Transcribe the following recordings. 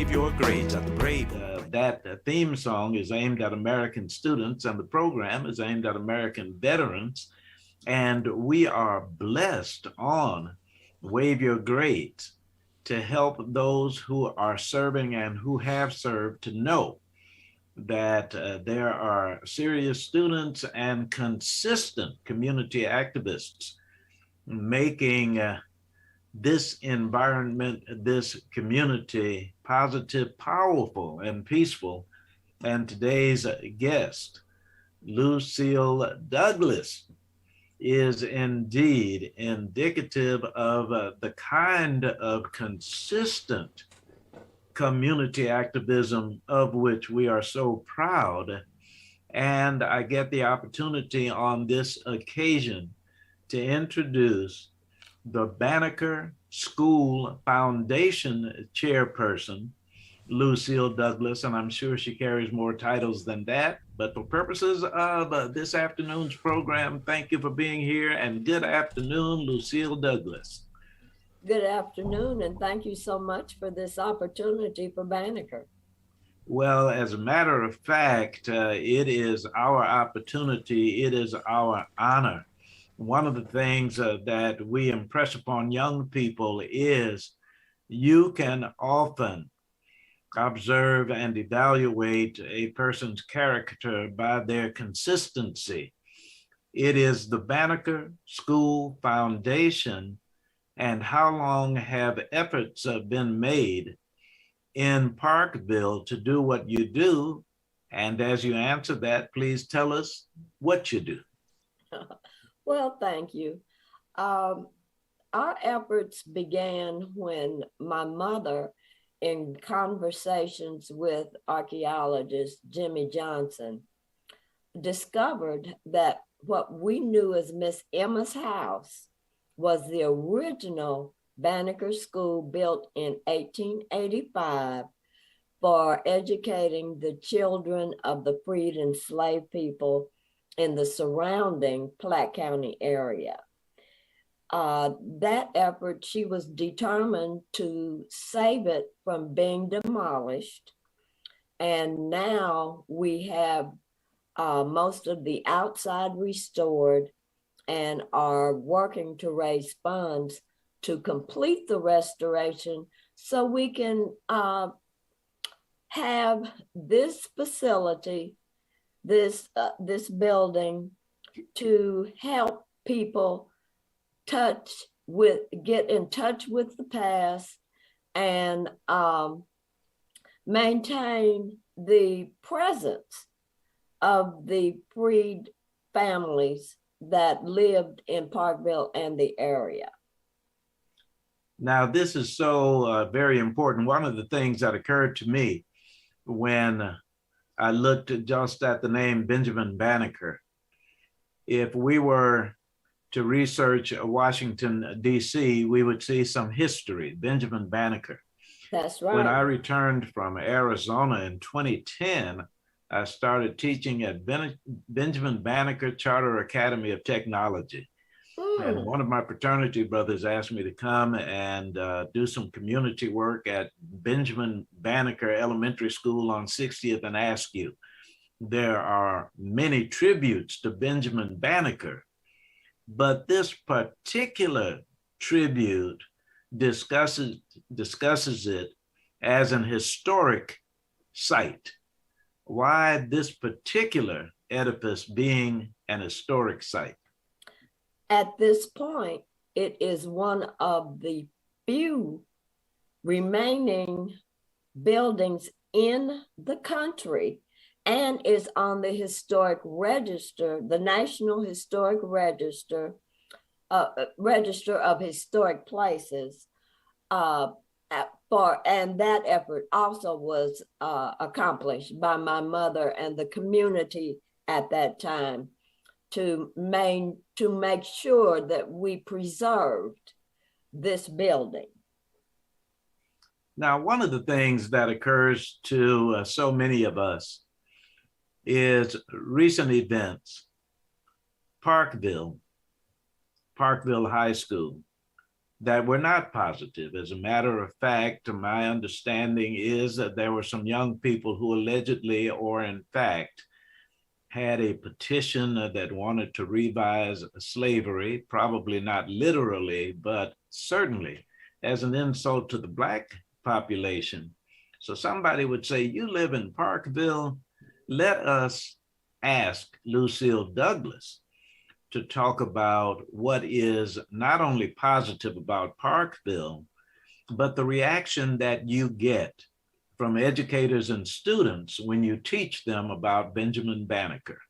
wave your grades at the Brave. That theme song is aimed at American students, and the program is aimed at American veterans. And we are blessed on Wave Your Grades to help those who are serving and who have served to know that there are serious students and consistent community activists making this environment, this community positive, powerful, and peaceful. And today's guest, Lucille Douglas, is indeed indicative of the kind of consistent community activism of which we are so proud. And I get the opportunity on this occasion to introduce the Banneker School Foundation chairperson, Lucille Douglas, and I'm sure she carries more titles than that. But for purposes of this afternoon's program, thank you for being here, and good afternoon, Lucille Douglas. Good afternoon, and thank you so much for this opportunity for Banneker. Well, as a matter of fact, it is our opportunity, it is our honor. One of the things that we impress upon young people is you can often observe and evaluate a person's character by their consistency. It is the Banneker School Foundation, and how long have efforts been made in Parkville to do what you do? And as you answer that, please tell us what you do. Well, thank you. Our efforts began when my mother, in conversations with archaeologist Jimmy Johnson, discovered that what we knew as Miss Emma's house was the original Banneker School, built in 1885 for educating the children of the freed and enslaved people in the surrounding Platte County area. That effort, she was determined to save it from being demolished. And now we have most of the outside restored and are working to raise funds to complete the restoration so we can have this facility, this building, to help people get in touch with the past and maintain the presence of the freed families that lived in Parkville and the area. Now, this is so very important. One of the things that occurred to me when I looked just at the name Benjamin Banneker, if we were to research Washington, D.C., we would see some history, Benjamin Banneker. That's right. When I returned from Arizona in 2010, I started teaching at Benjamin Banneker Charter Academy of Technology. And one of my fraternity brothers asked me to come and do some community work at Benjamin Banneker Elementary School on 60th and Askew. There are many tributes to Benjamin Banneker, but this particular tribute discusses it as an historic site. Why this particular edifice being an historic site? At this point, it is one of the few remaining buildings in the country and is on the historic register, the National Historic Register, Register of Historic Places. And that effort also was accomplished by my mother and the community at that time to make sure that we preserved this building. Now, one of the things that occurs to so many of us is recent events. Parkville High School, that were not positive. As a matter of fact, my understanding is that there were some young people who allegedly or in fact had a petition that wanted to revise slavery, probably not literally, but certainly as an insult to the Black population. So somebody would say, you live in Parkville, let us ask Lucille Douglas to talk about what is not only positive about Parkville, but the reaction that you get from educators and students when you teach them about Benjamin Banneker.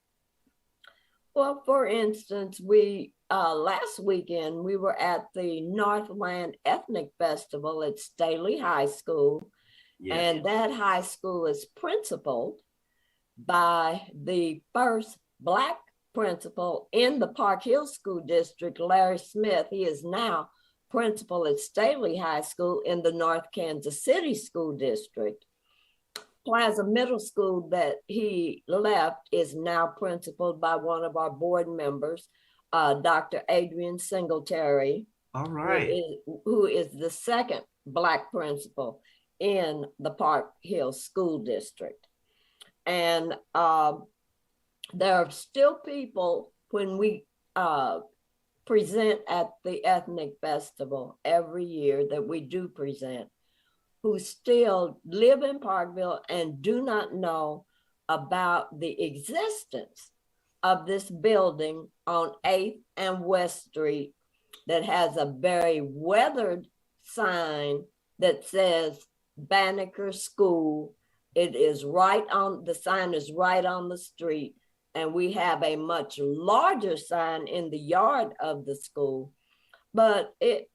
Well, for instance, we last weekend we were at the Northland Ethnic Festival at Staley High School, yes. And that high school is principaled by the first Black principal in the Park Hill School District, Larry Smith. He is now principal at Staley High School in the North Kansas City School District. Plaza Middle School that he left is now principaled by one of our board members, Dr. Adrian Singletary. All right. Who is the second Black principal in the Park Hill School District. And there are still people when we present at the Ethnic Festival every year that we do present, who still live in Parkville and do not know about the existence of this building on 8th and West Street that has a very weathered sign that says Banneker School. It is right on, the sign is right on the street. And we have a much larger sign in the yard of the school. But it,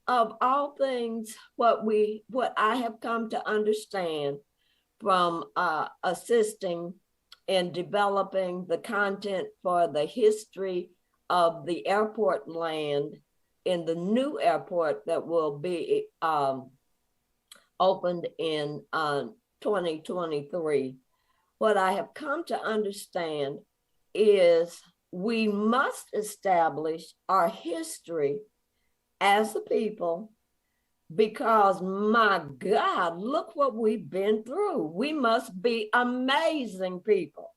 of all things, what I have come to understand from assisting in developing the content for the history of the airport land in the new airport that will be opened in 2023, what I have come to understand is we must establish our history as a people, because my God, look what we've been through. We must be amazing people.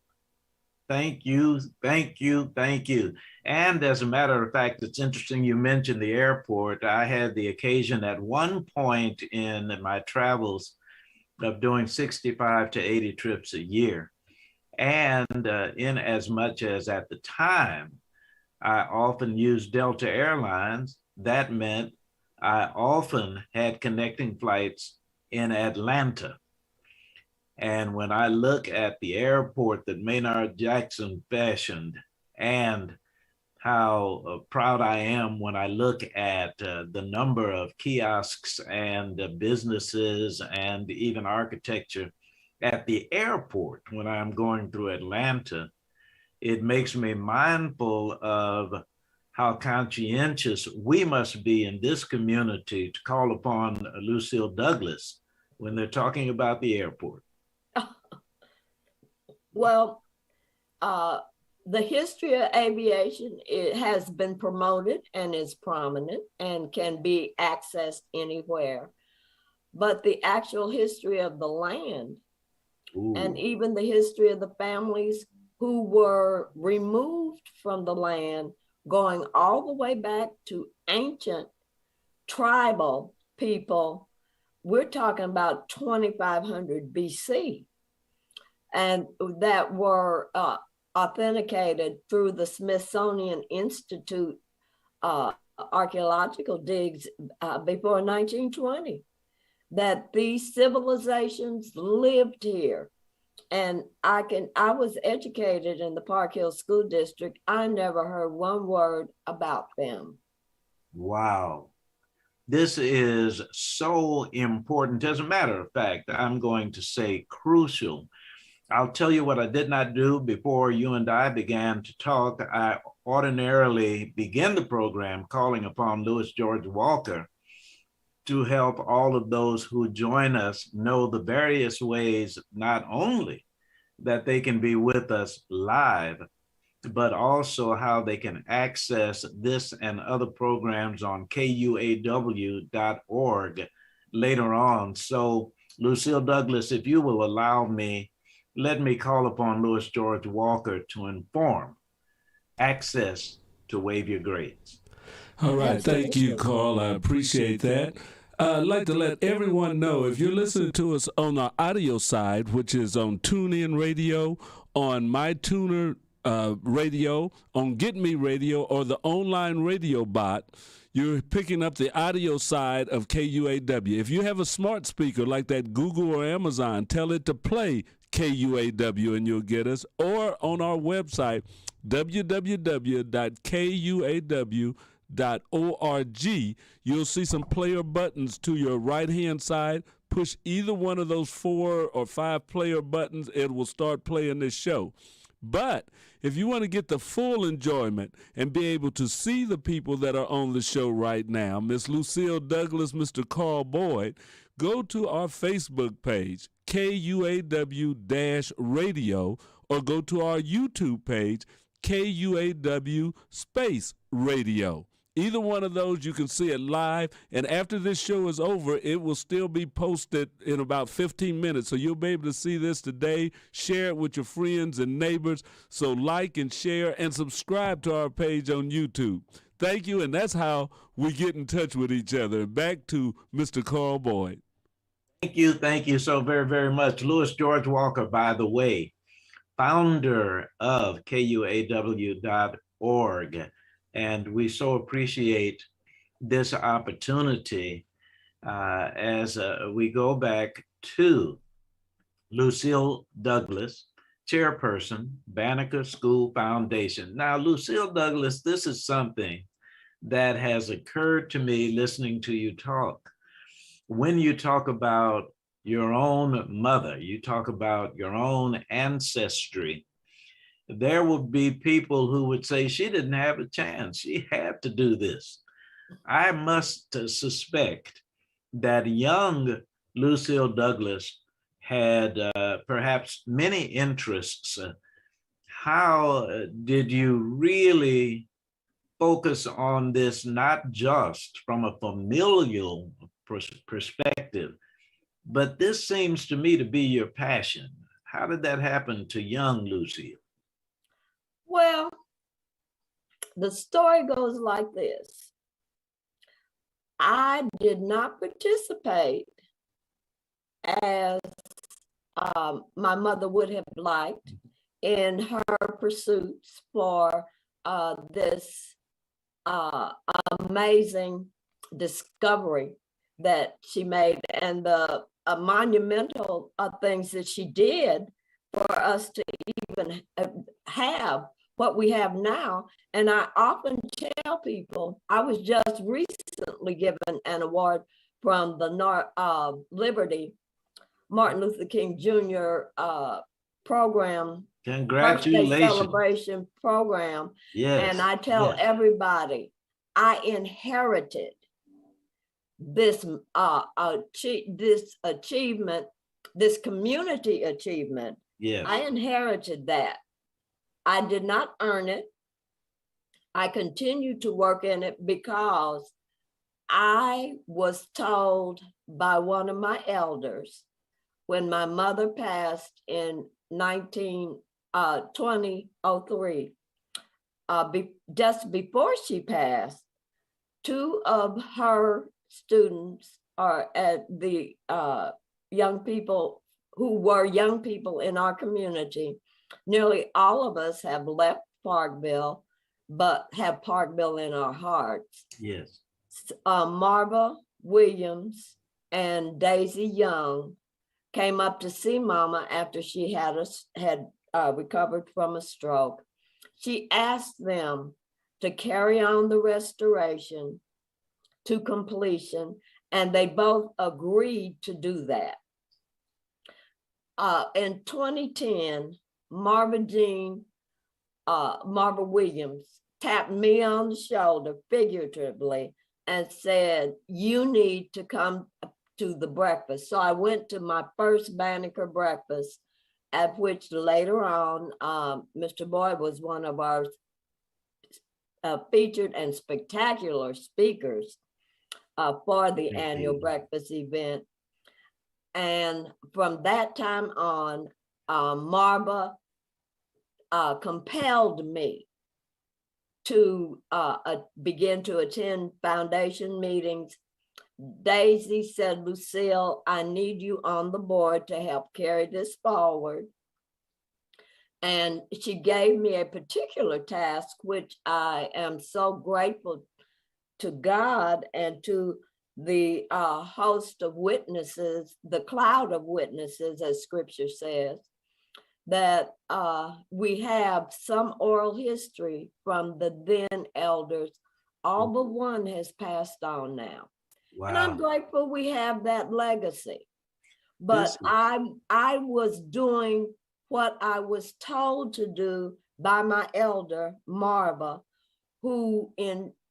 Thank you, thank you, thank you. And as a matter of fact, it's interesting you mentioned the airport. I had the occasion at one point in my travels of doing 65 to 80 trips a year. And in as much as at the time, I often used Delta Airlines, that meant I often had connecting flights in Atlanta. And when I look at the airport that Maynard Jackson fashioned, and how proud I am when I look at the number of kiosks and businesses and even architecture at the airport when I'm going through Atlanta, it makes me mindful of how conscientious we must be in this community to call upon Lucille Douglas when they're talking about the airport. Well, the history of aviation, it has been promoted and is prominent and can be accessed anywhere. But the actual history of the land, ooh, and even the history of the families who were removed from the land, going all the way back to ancient tribal people, we're talking about 2500 BC, and that were authenticated through the Smithsonian Institute archaeological digs before 1920, that these civilizations lived here. And I was educated in the Park Hill School District. I never heard one word about them. Wow. This is so important. As a matter of fact, I'm going to say crucial. I'll tell you what I did not do before you and I began to talk. I ordinarily begin the program calling upon Louis George Walker to help all of those who join us know the various ways, not only that they can be with us live, but also how they can access this and other programs on kuaw.org later on. So, Lucille Douglas, if you will allow me, let me call upon Louis George Walker to inform access to Wave Your Grades. All right. Thank you, Carl. I appreciate that. I'd like to let everyone know, if you're listening to us on the audio side, which is on TuneIn Radio, on MyTuner Radio, on Get Me Radio, or the online radio bot, you're picking up the audio side of KUAW. If you have a smart speaker like that Google or Amazon, tell it to play KUAW and you'll get us. Or on our website, www.kuaw.org, you'll see some player buttons to your right-hand side. Push either one of those 4 or 5 player buttons, it will start playing this show. But if you want to get the full enjoyment and be able to see the people that are on the show right now, Miss Lucille Douglas, Mr. Carl Boyd, go to our Facebook page, KUAW-radio, or go to our YouTube page, KUAW Space Radio. Either one of those, you can see it live. And after this show is over, it will still be posted in about 15 minutes. So you'll be able to see this today. Share it with your friends and neighbors. So like and share and subscribe to our page on YouTube. Thank you. And that's how we get in touch with each other. Back to Mr. Carl Boyd. Thank you. Thank you so very, very much. Louis George Walker, by the way, founder of KUAW.org. And we so appreciate this opportunity as we go back to Lucille Douglas, chairperson, Banneker School Foundation. Now, Lucille Douglas, this is something that has occurred to me listening to you talk. When you talk about your own mother, you talk about your own ancestry, there would be people who would say she didn't have a chance. She had to do this. I must suspect that young Lucille Douglas had perhaps many interests. How did you really focus on this, not just from a familial perspective, but this seems to me to be your passion? How did that happen to young Lucille? Well, the story goes like this. I did not participate as my mother would have liked in her pursuits for this amazing discovery that she made and the monumental things that she did for us to even have what we have now. And I often tell people, I was just recently given an award from the Liberty Martin Luther King Jr. Program. Congratulations. Birthday celebration program. Yes. And I tell everybody, I inherited this achievement, this community achievement. Yes. I inherited that. I did not earn it. I continued to work in it because I was told by one of my elders when my mother passed in 2003, just before she passed, 2 of her students are at the young people who were young people in our community. Nearly all of us have left Parkville, but have Parkville in our hearts. Yes. Marva Williams and Daisy Young came up to see Mama after she had recovered from a stroke. She asked them to carry on the restoration to completion, and they both agreed to do that. In 2010, Marva Williams tapped me on the shoulder figuratively and said, "You need to come to the breakfast." So I went to my first Banneker breakfast at which later on, Mr. Boyd was one of our featured and spectacular speakers for the annual breakfast event. And from that time on, Marva compelled me to begin to attend foundation meetings. Daisy said, Lucille, I need you on the board to help carry this forward. And she gave me a particular task, which I am so grateful to God and to the host of witnesses, the cloud of witnesses, as scripture says, that we have some oral history from the then elders. All but one has passed on now. Wow. And I'm grateful we have that legacy. But I was doing what I was told to do by my elder, Marva, who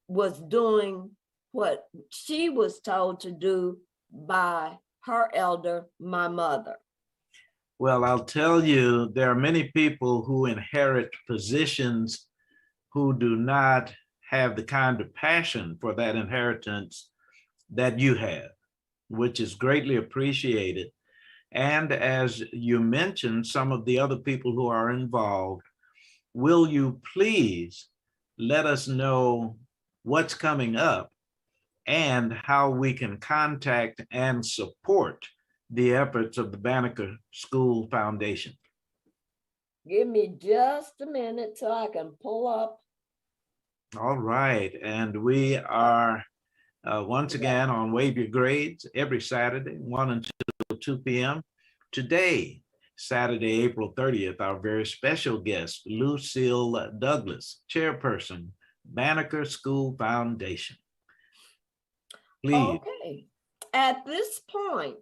was doing what she was told to do by her elder, my mother. Well, I'll tell you, there are many people who inherit positions who do not have the kind of passion for that inheritance that you have, which is greatly appreciated. And as you mentioned, some of the other people who are involved, will you please let us know what's coming up and how we can contact and support the efforts of the Banneker School Foundation? Give me just a minute so I can pull up. All right. And we are once again on Wave Your Grades every Saturday, 1 until 2 p.m. Today, Saturday, April 30th, our very special guest, Lucille Douglas, Chairperson, Banneker School Foundation. Please. Okay. At this point,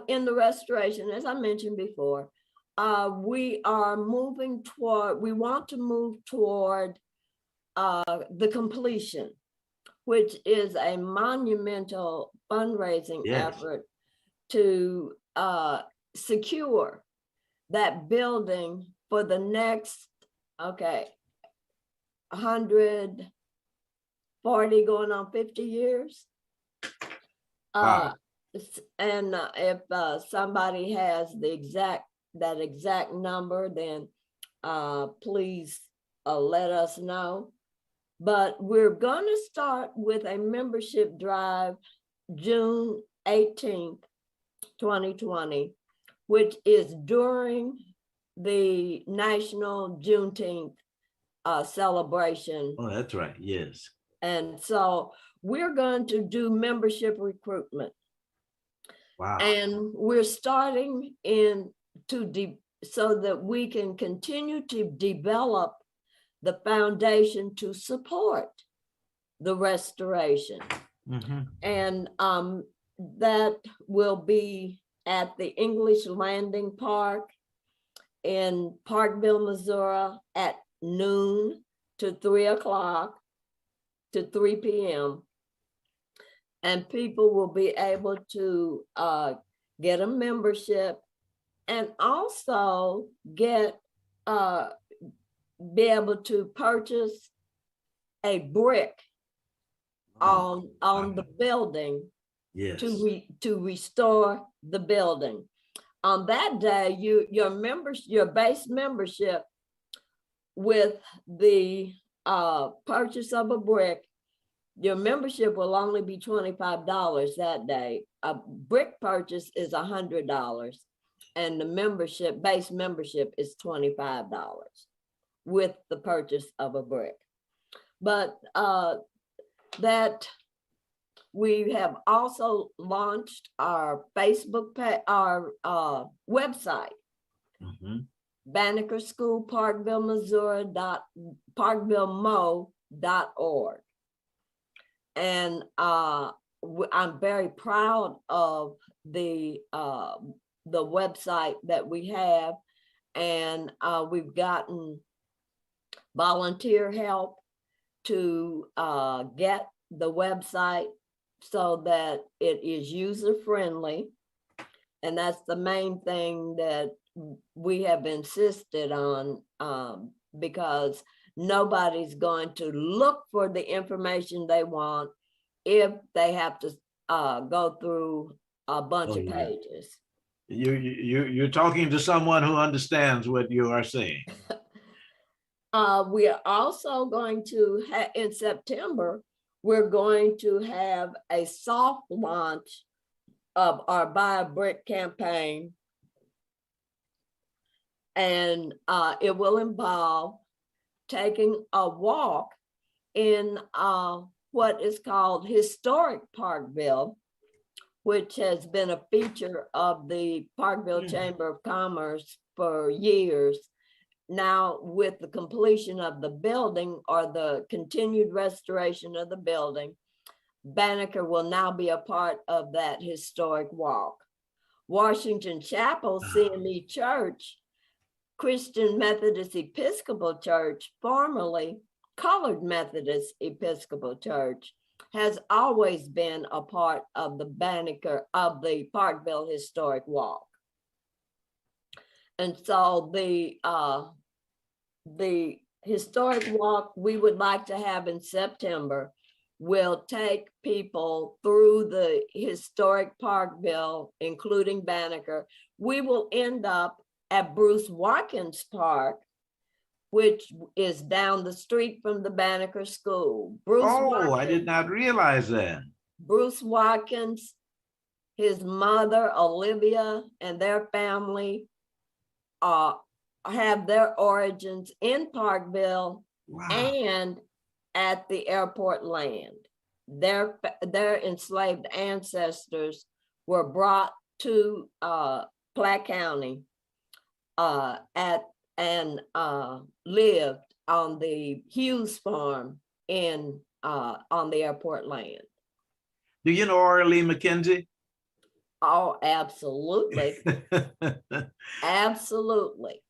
in the restoration, as I mentioned before, we want to move toward the completion, which is a monumental fundraising effort to secure that building for the next, 140 going on 50 years. Wow. And if somebody has that exact number, then please let us know. But we're going to start with a membership drive June 18th, 2020, which is during the National Juneteenth celebration. Oh, that's right. Yes. And so we're going to do membership recruitment. Wow. And we're starting so that we can continue to develop the foundation to support the restoration. Mm-hmm. And that will be at the English Landing Park in Parkville, Missouri at noon to 3 o'clock to 3 p.m. And people will be able to get a membership and also be able to purchase a brick on the building to restore the building. On that day, your base membership with the purchase of a brick, your membership will only be $25 that day. A brick purchase is $100, and the base membership is $25 with the purchase of a brick. But that we have also launched our Facebook page, our website, Banneker School, Parkville, Missouri, parkvillemo.org. And I'm very proud of the website that we have, and we've gotten volunteer help to get the website so that it is user friendly. And that's the main thing that we have insisted on, because nobody's going to look for the information they want if they have to go through a bunch of pages. You're talking to someone who understands what you are saying. We are also going to in September, we're going to have a soft launch of our Buy a Brick campaign. And it will involve taking a walk in what is called Historic Parkville, which has been a feature of the Parkville Chamber of Commerce for years. Now, with the completion of the building or the continued restoration of the building, Banneker will now be a part of that historic walk. Washington Chapel CME Church, Christian Methodist Episcopal Church, formerly Colored Methodist Episcopal Church, has always been a part of the Banneker, of the Parkville Historic Walk. And so the historic walk we would like to have in September will take people through the historic Parkville, including Banneker. We will end up at Bruce Watkins Park, which is down the street from the Banneker School. Watkins, I did not realize that. Bruce Watkins, his mother, Olivia, and their family have their origins in Parkville. Wow. And at the airport land. Their enslaved ancestors were brought to Platte County lived on the Hughes farm on the airport land. Do you know Orly McKenzie? Oh, absolutely. Absolutely.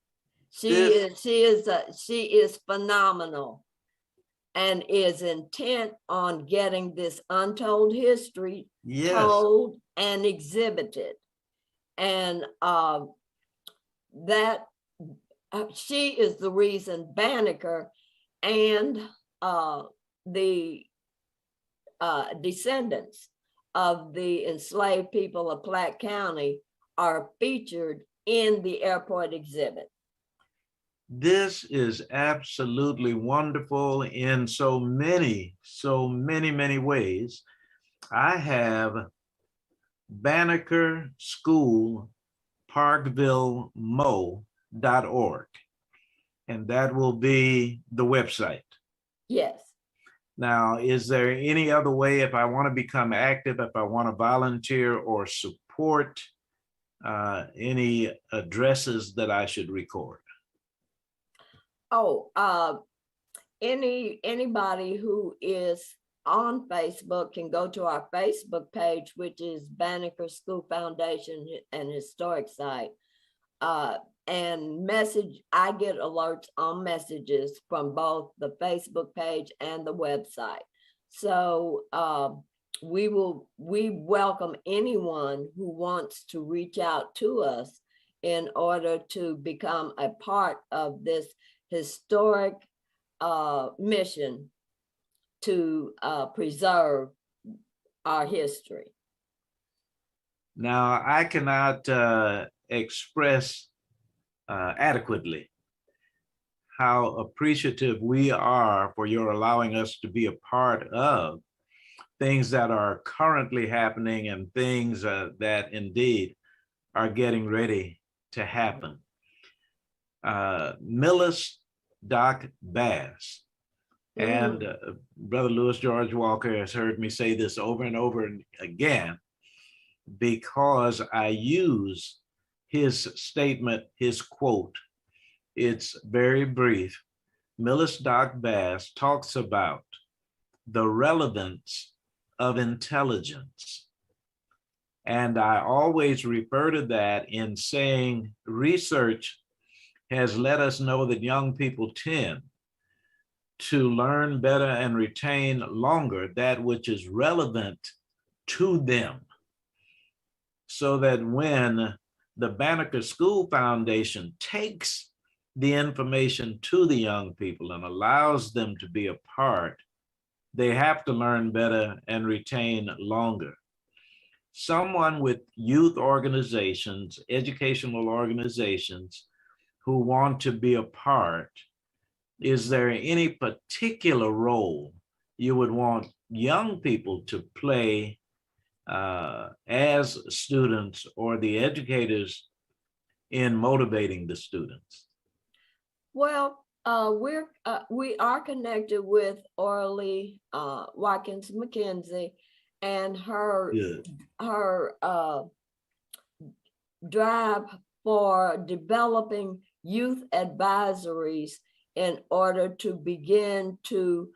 She is phenomenal and is intent on getting this untold history told and exhibited. And that she is the reason Banneker and the descendants of the enslaved people of Platte County are featured in the airport exhibit. This is absolutely wonderful in so many ways. I have Banneker School ParkvilleMo.org, and that will be the website. Yes. Now, is there any other way if I want to become active, if I want to volunteer or support, any addresses that I should record? Anybody who is on Facebook can go to our Facebook page, which is Banneker School Foundation and Historic Site, and message. I get alerts on messages from both the Facebook page and the website. So we welcome anyone who wants to reach out to us in order to become a part of this historic mission to preserve our history. Now, I cannot express adequately how appreciative we are for your allowing us to be a part of things that are currently happening and things that indeed are getting ready to happen. Millis Doc Bass, and Brother Louis George Walker has heard me say this over and over again, because I use his statement, his quote. It's very brief. Millis Doc Bass talks about the relevance of intelligence. And I always refer to that in saying research has let us know that young people tend to learn better and retain longer that which is relevant to them. so that when the Banneker School Foundation takes the information to the young people and allows them to be a part, they have to learn better and retain longer. Someone with youth organizations, educational organizations who want to be a part, is there any particular role you would want young people to play as students or the educators in motivating the students? Well, we are connected with Orly Watkins McKenzie and her Good. Drive for developing youth advisories in order to begin to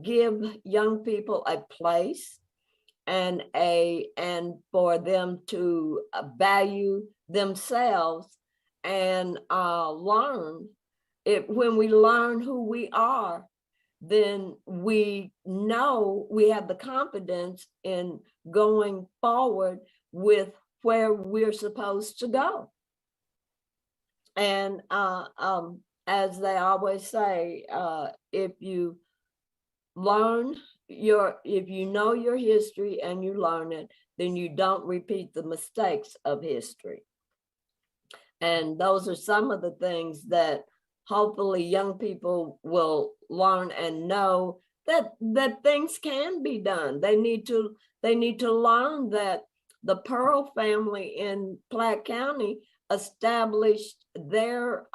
give young people a place and for them to value themselves and learn. When we learn who we are, then we know we have the confidence in going forward with where we're supposed to go. And as they always say, if you know your history and you learn it, then you don't repeat the mistakes of history. And those are some of the things that hopefully young people will learn and know that things can be done. They need to learn that the Pearl family in Platte County established their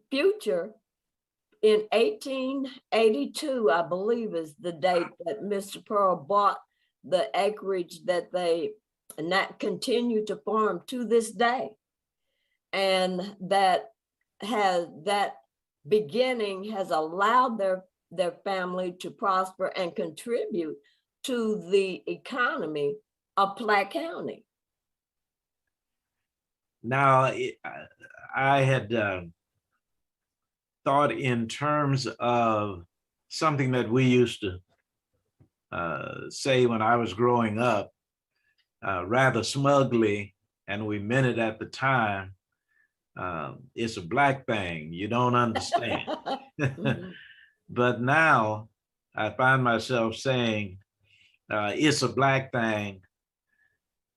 future in 1882, I believe, is the date that Mr. Pearl bought the acreage that they continue to farm to this day. And that beginning has allowed their family to prosper and contribute to the economy of Platte County. Now, I had thought in terms of something that we used to say when I was growing up, rather smugly, and we meant it at the time. It's a black thing, you don't understand. But now I find myself saying it's a black thing,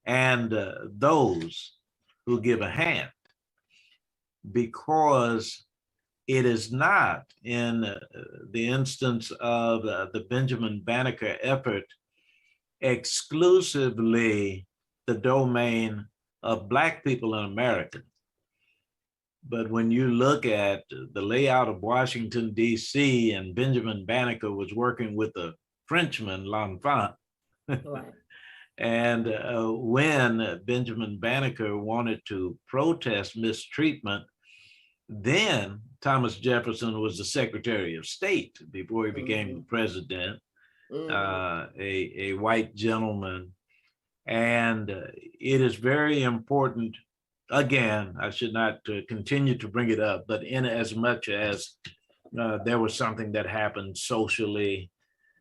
and those who give a hand, because it is not, in the instance of the Benjamin Banneker effort, exclusively the domain of Black people in America. But when you look at the layout of Washington, D.C., and Benjamin Banneker was working with a Frenchman, L'Enfant. Right. And when Benjamin Banneker wanted to protest mistreatment, then Thomas Jefferson was the Secretary of State before he became the president, a white gentleman. And it is very important. Again, I should not continue to bring it up, but in as much as there was something that happened socially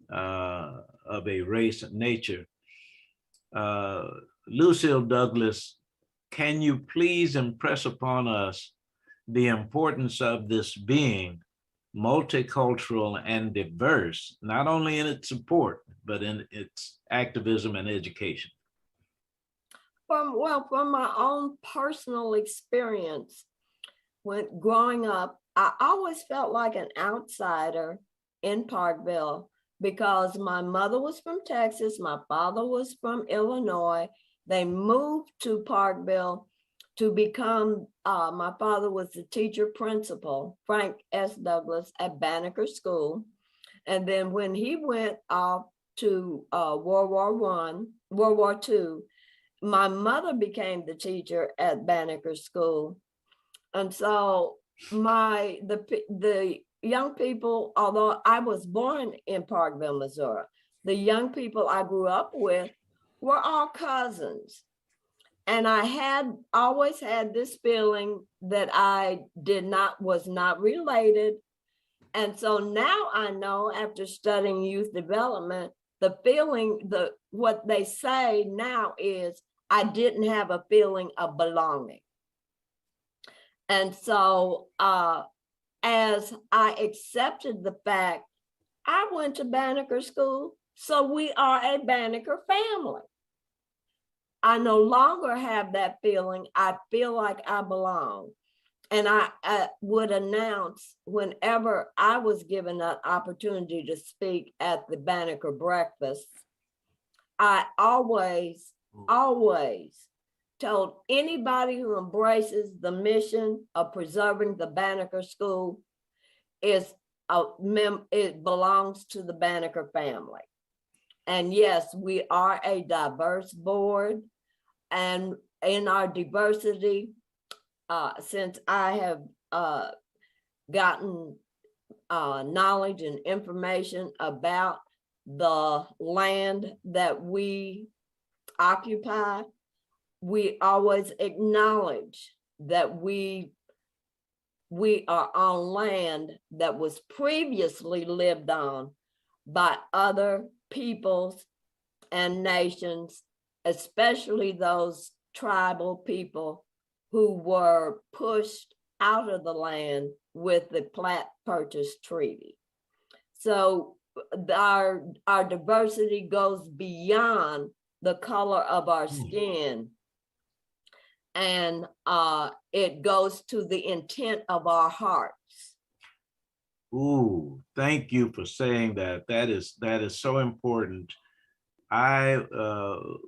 of a race nature. Lucille Douglas, can you please impress upon us the importance of this being multicultural and diverse, not only in its support, but in its activism and education? From my own personal experience, when growing up, I always felt like an outsider in Parkville because my mother was from Texas, my father was from Illinois. They moved to Parkville to become, my father was the teacher principal, Frank S. Douglas, at Banneker School. And then when he went off to World War II, my mother became the teacher at Banneker School. And so the young people, although I was born in Parkville, Missouri, the young people I grew up with were all cousins. And I always had this feeling that I was not related. And so now I know, after studying youth development, The feeling, what they say now is, I didn't have a feeling of belonging. And so as I accepted the fact, I went to Banneker School, so we are a Banneker family. I no longer have that feeling. I feel like I belong. And I would announce whenever I was given that opportunity to speak at the Banneker breakfast, I always told anybody who embraces the mission of preserving the Banneker School it belongs to the Banneker family. And yes, we are a diverse board, and in our diversity, since I have gotten knowledge and information about the land that we occupy, we always acknowledge that we are on land that was previously lived on by other peoples and nations, especially those tribal people who were pushed out of the land with the Platte Purchase Treaty. So our diversity goes beyond the color of our skin, and it goes to the intent of our hearts. Ooh, thank you for saying that. That is so important. I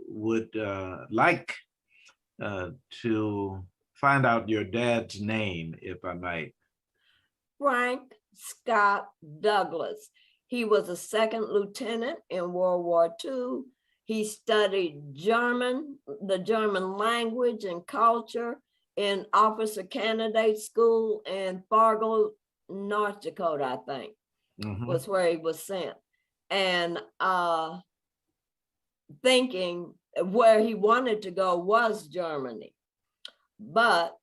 would like to find out your dad's name, if I might. Frank Scott Douglas. He was a second lieutenant in World War II. He studied German, the German language and culture in Officer Candidate School in Fargo, North Dakota, I think, was where he was sent. And thinking where he wanted to go was Germany. But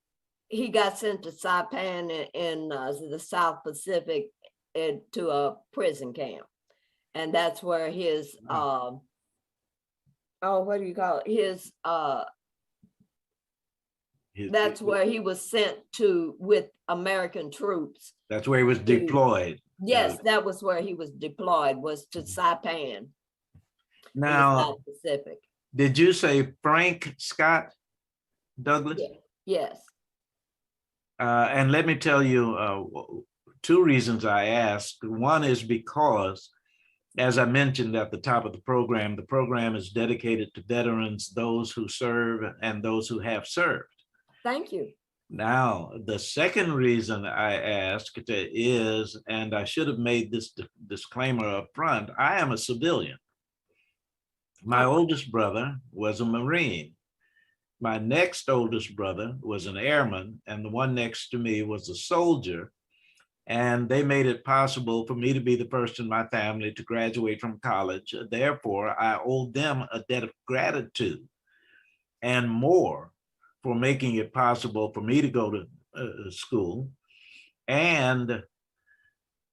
he got sent to Saipan in the South Pacific to a prison camp. And that's where his, what do you call it? That's where he was sent to with American troops. That's where he was deployed. Yes, that was where he was deployed, was to Saipan. Now, South Pacific. Did you say Frank Scott Douglas? Yeah. Yes. And let me tell you two reasons I asked. One is because, as I mentioned at the top of the program is dedicated to veterans, those who serve and those who have served. Thank you. Now, the second reason I asked is, and I should have made this disclaimer up front, I am a civilian. My oldest brother was a Marine. My next oldest brother was an airman, and the one next to me was a soldier. And they made it possible for me to be the first in my family to graduate from college. Therefore, I owe them a debt of gratitude and more for making it possible for me to go to school. And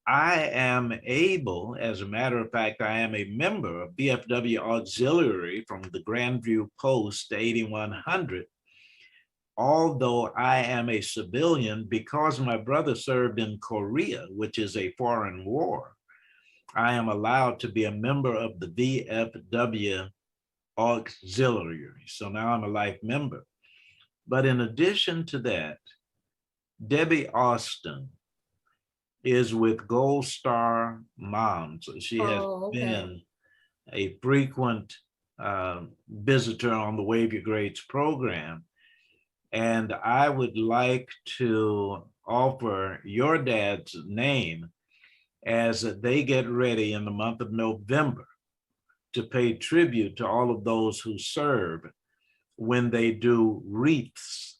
I am able, as a matter of fact, I am a member of VFW Auxiliary from the Grandview Post 8100. Although I am a civilian, because my brother served in Korea, which is a foreign war, I am allowed to be a member of the VFW Auxiliary. So now I'm a life member. But in addition to that, Debbie Austin is with Gold Star Moms. She has been a frequent visitor on the Wave Your Grades program. And I would like to offer your dad's name as they get ready in the month of November to pay tribute to all of those who serve when they do wreaths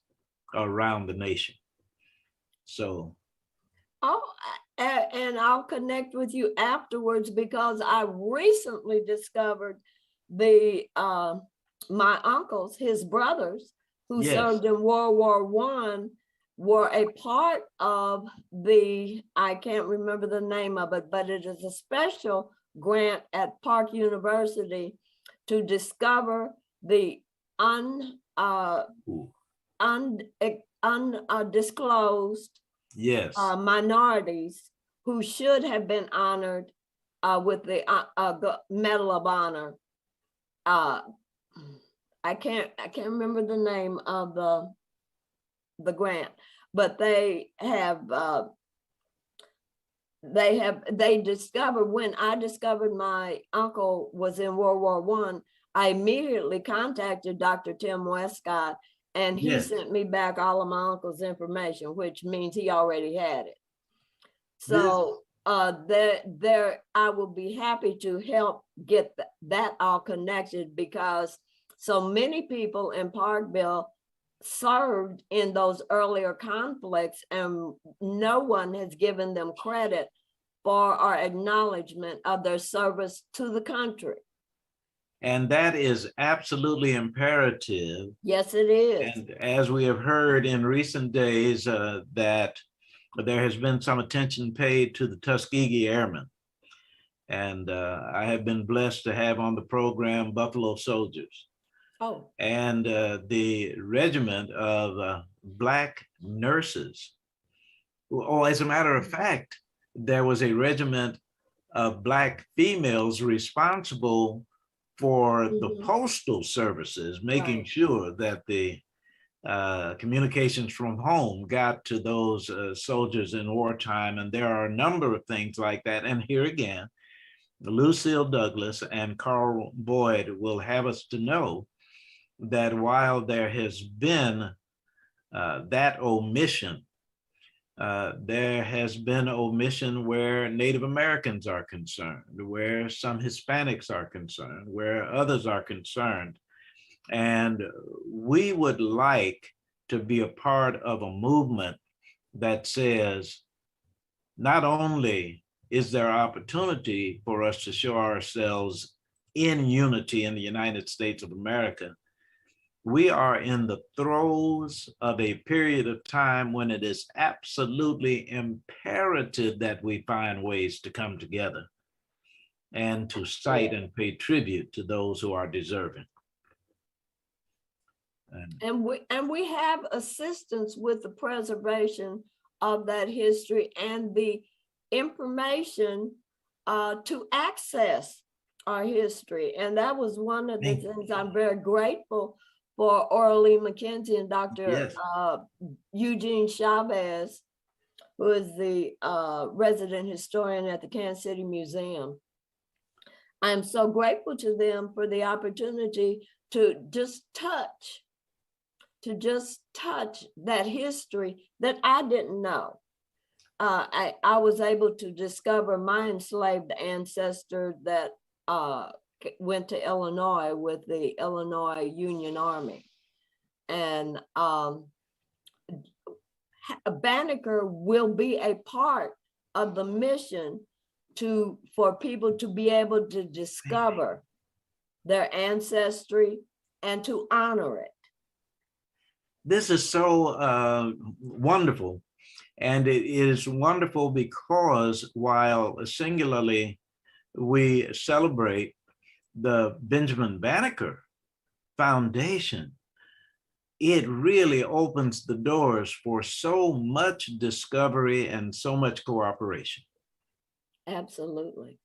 around the nation. So. And I'll connect with you afterwards, because I recently discovered my uncles, his brothers, who served in World War I, were a part of I can't remember the name of it, but it is a special grant at Park University to discover the undisclosed Yes. minorities who should have been honored with the Medal of Honor. I can't remember the name of the grant, but they discovered, when I discovered my uncle was in World War I immediately contacted Dr. Tim Westcott, and he Yes. sent me back all of my uncle's information, which means he already had it. So there I will be happy to help get that all connected, because so many people in Parkville served in those earlier conflicts, and no one has given them credit for our acknowledgement of their service to the country. And that is absolutely imperative. Yes, it is. And as we have heard in recent days, that there has been some attention paid to the Tuskegee Airmen. And I have been blessed to have on the program Buffalo Soldiers. Oh. And the regiment of Black nurses. Oh, as a matter of fact, there was a regiment of Black females responsible for the postal services, making sure that the communications from home got to those soldiers in wartime. And there are a number of things like that. And here again, Lucille Douglas and Carl Boyd will have us to know that while there has been that omission, there has been omission where Native Americans are concerned, where some Hispanics are concerned, where others are concerned. And we would like to be a part of a movement that says, not only is there opportunity for us to show ourselves in unity in the United States of America, we are in the throes of a period of time when it is absolutely imperative that we find ways to come together and to cite and pay tribute to those who are deserving. And we have assistance with the preservation of that history and the information to access our history. And that was one of the things I'm very grateful for Orly McKenzie and Dr. Eugene Chavez, who is the resident historian at the Kansas City Museum. I'm so grateful to them for the opportunity to just touch that history that I didn't know. I was able to discover my enslaved ancestor that went to Illinois with the Illinois Union Army. And Banneker will be a part of the mission for people to be able to discover their ancestry and to honor it. This is so wonderful. And it is wonderful because while singularly we celebrate the Benjamin Banneker Foundation, it really opens the doors for so much discovery and so much cooperation. Absolutely.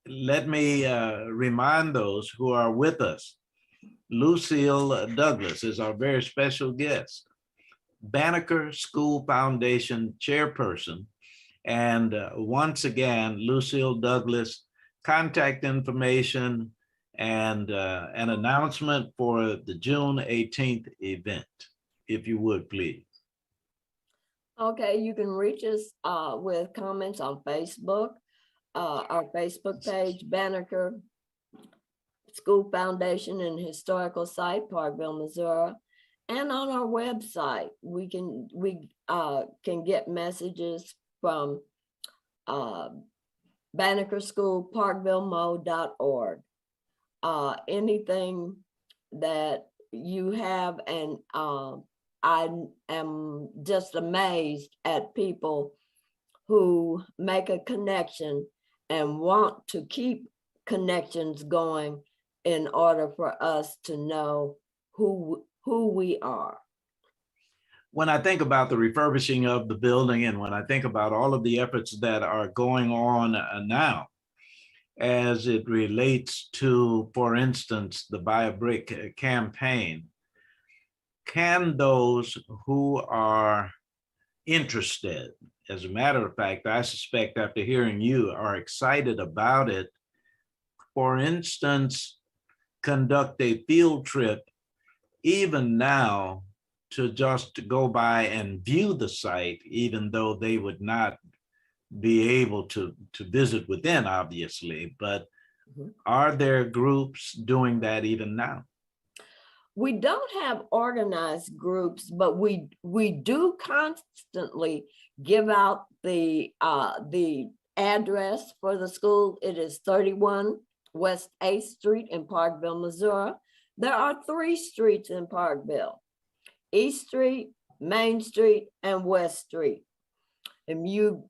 Let me remind those who are with us, Lucille Douglas is our very special guest, Banneker School Foundation chairperson. And once again, Lucille Douglas, contact information and an announcement for the June 18th event, if you would, please. Okay, you can reach us with comments on Facebook, our Facebook page, Banneker School Foundation and Historical Site, Parkville, Missouri, and on our website. We can get messages from Banneker School, parkvillemo.org. Anything that you have, and I am just amazed at people who make a connection and want to keep connections going in order for us to know who we are. When I think about the refurbishing of the building, and when I think about all of the efforts that are going on now, as it relates to, for instance, the Buy a Brick campaign, can those who are interested, as a matter of fact, I suspect after hearing you, are excited about it, for instance, conduct a field trip even now to just go by and view the site, even though they would not be able to visit within, obviously, but are there groups doing that even now? We don't have organized groups, but we do constantly give out the address for the school. It is 31 West 8th Street in Parkville, Missouri. There are 3 streets in Parkville: East Street, Main Street, and West Street. And you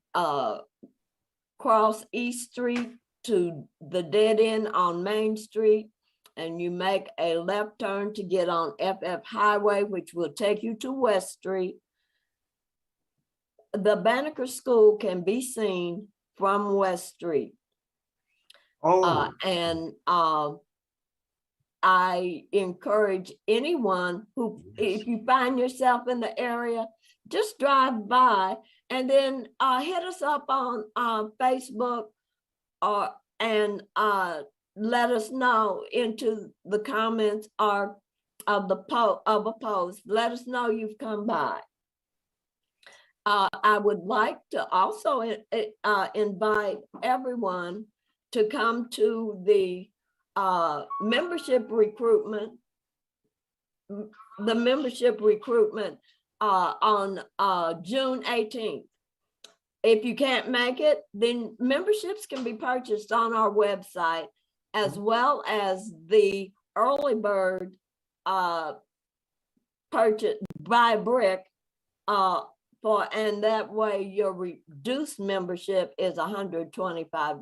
cross East Street to the dead end on Main Street, and you make a left turn to get on FF Highway, which will take you to West Street. The Banneker School can be seen from West Street. Oh, I encourage anyone who, if you find yourself in the area, just drive by and then hit us up on Facebook and let us know into the comments or of a post. Let us know you've come by. I would like to also invite everyone to come to the membership recruitment on June 18th. If you can't make it, then memberships can be purchased on our website, as well as the early bird purchase Buy Brick, and that way your reduced membership is $125.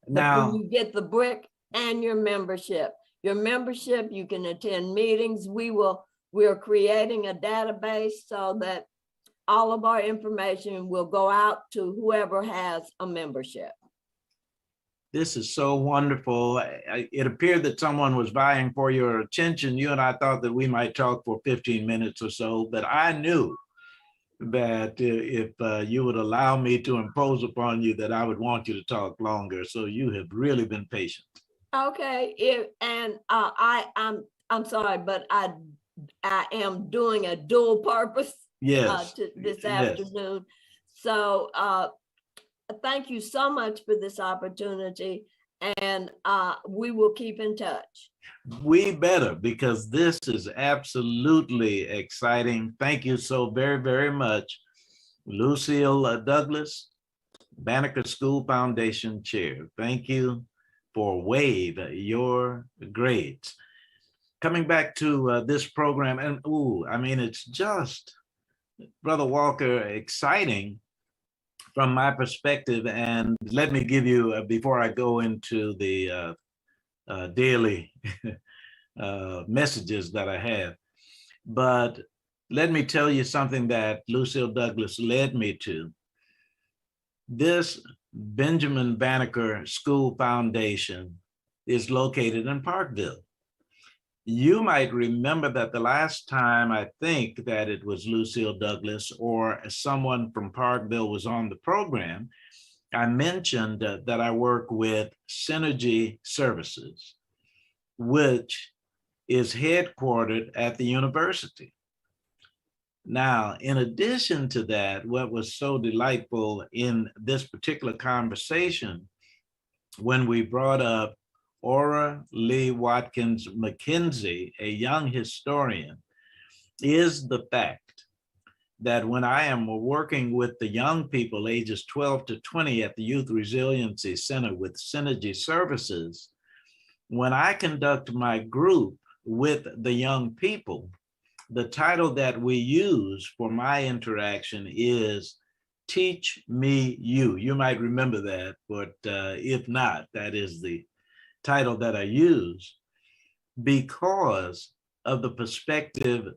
now You get the brick and your membership. Your membership, you can attend meetings. We're creating a database so that all of our information will go out to whoever has a membership. this is so wonderful. It appeared that someone was vying for your attention. You and I thought that we might talk for 15 minutes or so, but I knew that if you would allow me to impose upon you, that I would want you to talk longer. So you have really been patient. Okay, I'm sorry, but I am doing a dual purpose Yes. this Yes. afternoon. So thank you so much for this opportunity, and we will keep in touch. We better, because this is absolutely exciting. Thank you so very, very much, Lucille Douglas, Banneker School Foundation Chair. Thank you for Wave Your Grades. Coming back to this program, and I mean, it's just, Brother Walker, exciting from my perspective. And let me give you, before I go into the daily messages that I have, but let me tell you something that Lucille Douglas led me to. This Benjamin Banneker School Foundation is located in Parkville. You might remember that the last time, I think that it was Lucille Douglas or someone from Parkville was on the program, I mentioned that I work with Synergy Services, which is headquartered at the university. Now, in addition to that, what was so delightful in this particular conversation, when we brought up Ora Lee Watkins McKenzie, a young historian, is the fact that when I am working with the young people ages 12 to 20 at the Youth Resiliency Center with Synergy Services, when I conduct my group with the young people, the title that we use for my interaction is Teach Me You. You might remember that, but if not, that is the title that I use because of the perspective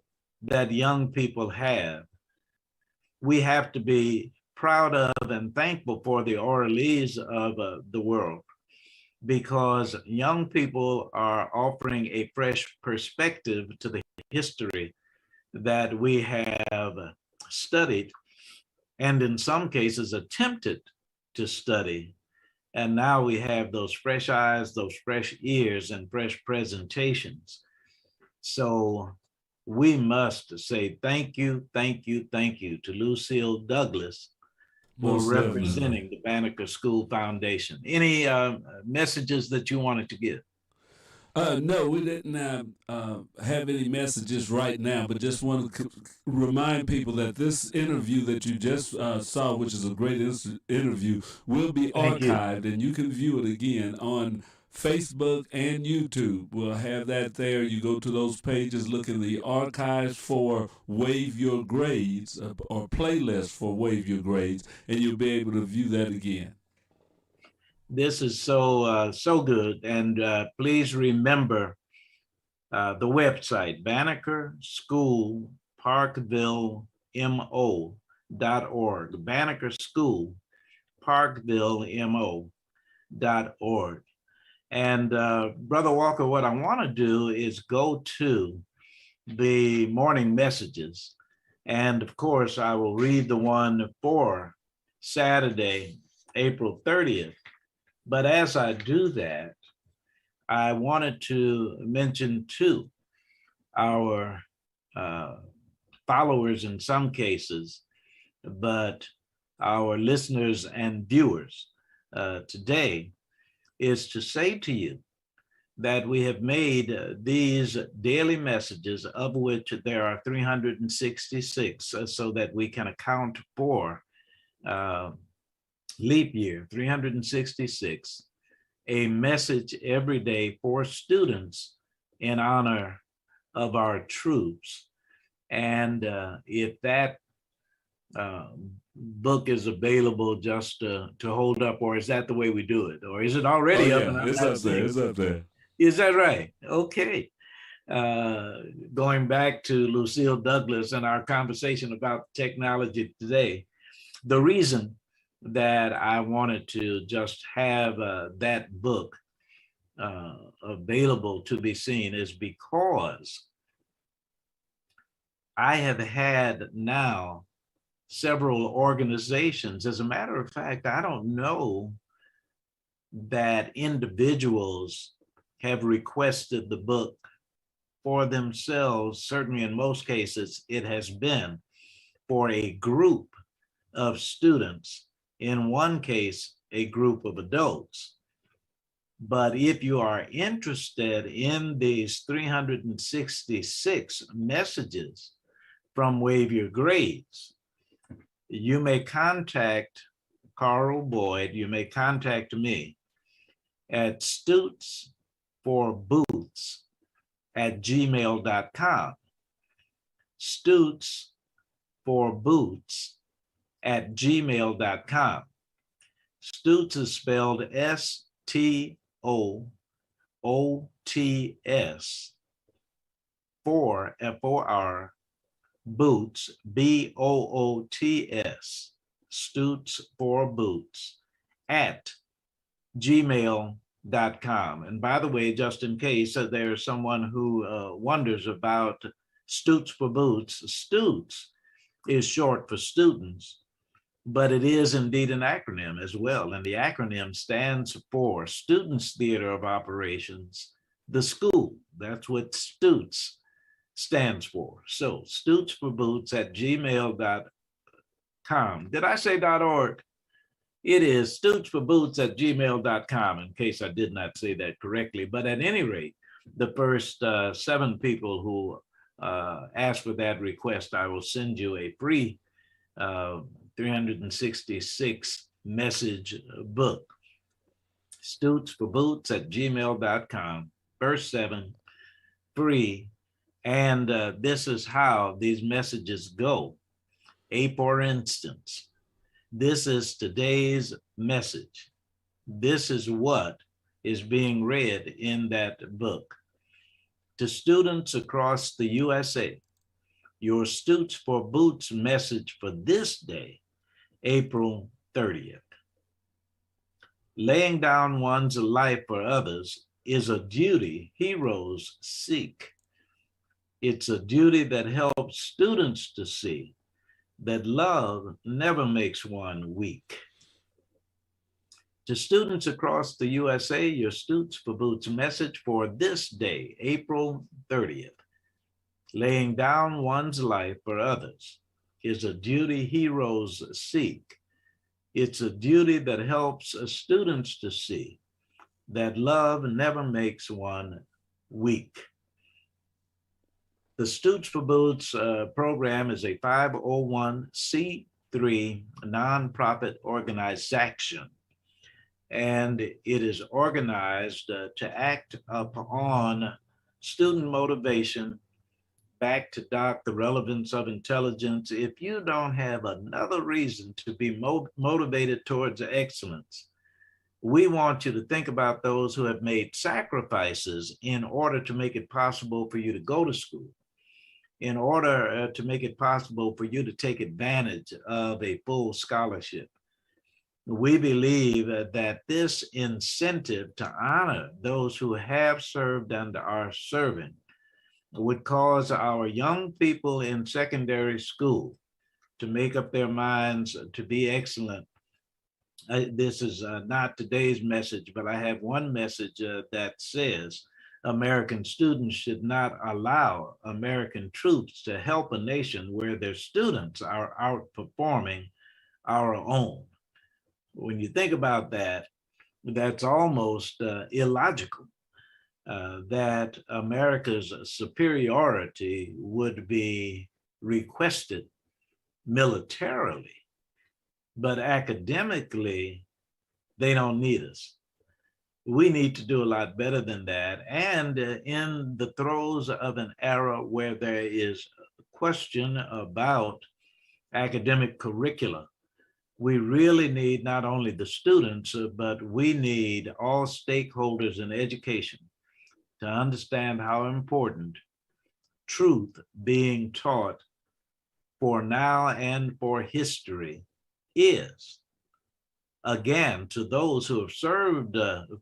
that young people have. We have to be proud of and thankful for the Orleans of the world because young people are offering a fresh perspective to the history that we have studied and in some cases attempted to study. And now we have those fresh eyes, those fresh ears, and fresh presentations. So we must say thank you, thank you, thank you to Lucille Douglas for Most definitely. representing the Banneker School Foundation. Any messages that you wanted to give? No, we didn't have any messages right now, but just want to remind people that this interview that you just saw, which is a great interview, will be Thank you. archived and you can view it again on Facebook and YouTube. We'll have that there. You go to those pages, look in the archives for Wave Your Grades or playlist for Wave Your Grades, and you'll be able to view that again. This is so good. And please remember the website, Banneker School ParkvilleMO.org. Banneker School ParkvilleMO.org. And Brother Walker, what I want to do is go to the morning messages. And of course, I will read the one for Saturday, April 30th. But as I do that, I wanted to mention to our followers in some cases, but our listeners and viewers today is to say to you that we have made these daily messages, of which there are 366, so that we can account for leap year, 366, a message every day for students in honor of our troops. And if that book is available just to hold up, or is that the way we do it? Or is it already up? Yeah, it's up there. It's up there. Is that right? Okay. Going back to Lucille Douglas and our conversation about technology today, the reason that I wanted to just have that book available to be seen is because I have had now several organizations. As a matter of fact, I don't know that individuals have requested the book for themselves. Certainly in most cases, it has been for a group of students. In one case, a group of adults. But if you are interested in these 366 messages from Wave Your Grades, you may contact Carl Boyd, you may contact me at stootsforboots@gmail.com. stootsforboots@gmail.com. Stoots is spelled STOOTS, for FOR, boots, BOOTS, Stoots for Boots @gmail.com. And by the way, just in case there's someone who wonders about Stoots for Boots, Stoots is short for students, but it is indeed an acronym as well. And the acronym stands for Students Theater of Operations, the school. That's what Stoots stands for. So stootsforboots@gmail.com. Did I say .org? It is stootsforboots@gmail.com, in case I did not say that correctly. But at any rate, the first 7 people who ask for that request, I will send you a free 366 message book. stootsforboots@gmail.com, first 7, free. And this is how these messages go. For instance, This is today's message. This is what is being read in that book. To students across the USA, your Stoots for Boots message for this day, April 30th. Laying down one's life for others is a duty heroes seek. It's a duty that helps students to see that love never makes one weak. To students across the USA, your Stoots for Boots message for this day, April 30th. Laying down one's life for others is a duty heroes seek. It's a duty that helps students to see that love never makes one weak. The Stoots for Boots program is a 501c3 nonprofit organization, and it is organized to act upon student motivation. Back to Doc, the relevance of intelligence. If you don't have another reason to be motivated towards excellence, we want you to think about those who have made sacrifices in order to make it possible for you to go to school, in order to make it possible for you to take advantage of a full scholarship. We believe that this incentive to honor those who have served and are serving would cause our young people in secondary school to make up their minds to be excellent. This is not today's message, but I have one message that says American students should not allow American troops to help a nation where their students are outperforming our own. When you think about that, that's almost illogical. That America's superiority would be requested militarily, but academically, they don't need us. We need to do a lot better than that. And in the throes of an era where there is a question about academic curricula, we really need not only the students, but we need all stakeholders in education to understand how important truth being taught for now and for history is. Again, to those who have served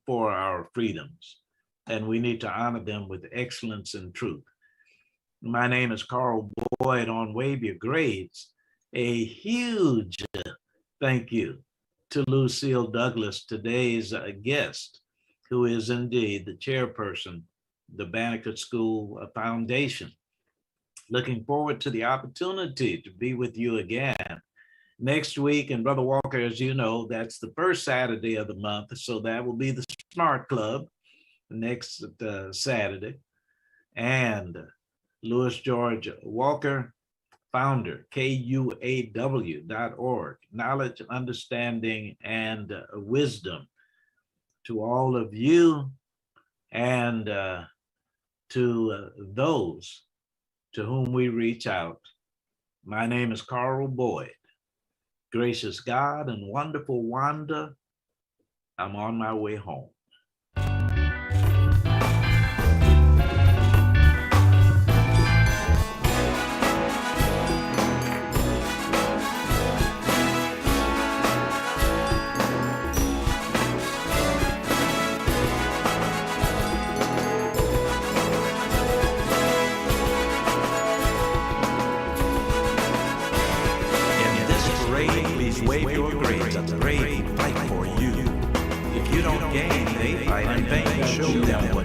for our freedoms, and we need to honor them with excellence and truth. My name is Carl Boyd on Wave Your Grades. A huge thank you to Lucille Douglas, today's guest, who is indeed the chairperson, the Banneker School Foundation. Looking forward to the opportunity to be with you again next week. And Brother Walker, as you know, that's the first Saturday of the month. So that will be the Smart Club next Saturday. And Louis George Walker, founder, KUAW.org, knowledge, understanding, and wisdom. To all of you and to those to whom we reach out, my name is Carl Boyd. Gracious God and wonderful Wanda, I'm on my way home. Wave your grades, a parade, fight for you. If you don't gain, they fight in vain. Show them what